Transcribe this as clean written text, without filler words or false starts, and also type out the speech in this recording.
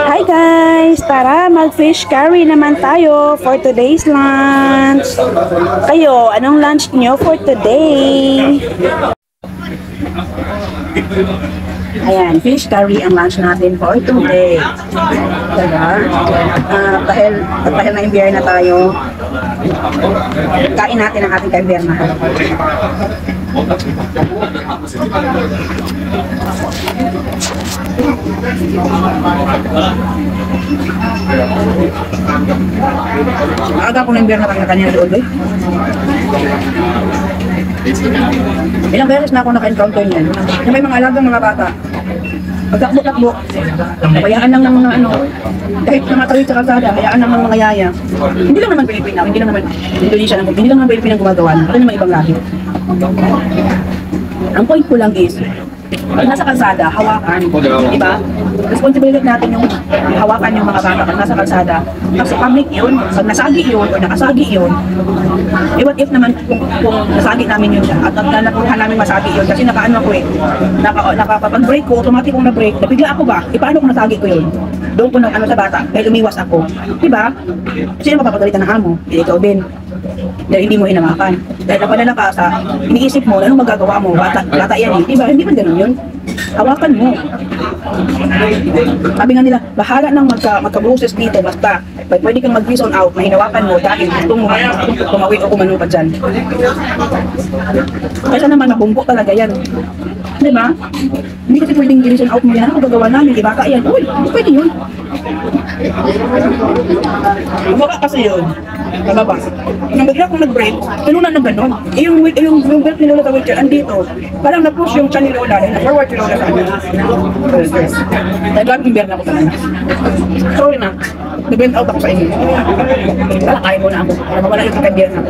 Hi guys! Tara, mag-fish curry naman tayo for today's lunch. Kayo, anong lunch nyo for today? Ayan, fish curry ang lunch natin for today. Diba? Dahil na imbiyar na tayo, kain natin ang ating kaimbiyar na. Aga ko na imbiyar na kanya doon, eh. Ilang beses na ako naka-encounter niyan. Yung may mga alagang mga bata. Pagtakbo-takbo, hayaan lang ng mga kahit namatawid sa kalsada, hayaan lang ng mga yaya. Hindi lang naman Pilipina, hindi lang naman Indonesia, hindi lang naman Pilipina gumagawa. Ano naman ibang lahi. Ang point ko lang is, pag nasa kalsada, hawakan, diba? Responsibility natin yung hawakan yung mga bata pag nasa kalsada. Kasi public yun, pag nasagi yun o nakasagi yun, what if naman kung nasagi namin yun siya at napuruhan namin masagi yun kasi nakaano ko nakapag-break ko, automatic kong na-break, napigla ako ba? Paano kung nasagi ko yun? Doon ko nang sa bata, dahil umiwas ako. Diba? Sino mapapagalitan ng amo? Ikaw din. Dahil hindi mo hinawakan. Dahil napadala ka sa iniisip mo, anong magagawa mo? Bata yan eh. Diba? Hindi man ganun yun. Hawakan mo. Sabi nga nila, bahala nang magka-bruises dito, basta pwede kang mag-reason out, mahinawakan mo dahil gusto mo tumawi o kumanupad dyan. Kaya naman mabumpo talaga yan. Diba? Hindi kasi pwedeng i-reason out mo yan. Ano magagawa namin? Diba? Kaya yan. Uy, pwede yun. Baka kasi yun. Nababa. Nang bigla kong nag-break, tinunan ng gano'n. Yung belt ni Lola sa wheelchair, andito. Parang na-push yung chan ni Lola, na-forward ni Lola sa amin. Dahil lang yung na ako talaga. Sorry na. Nag-bent out ako sa inyo. Kala kaya mo na ako. Para mawala yung kakabiyar na.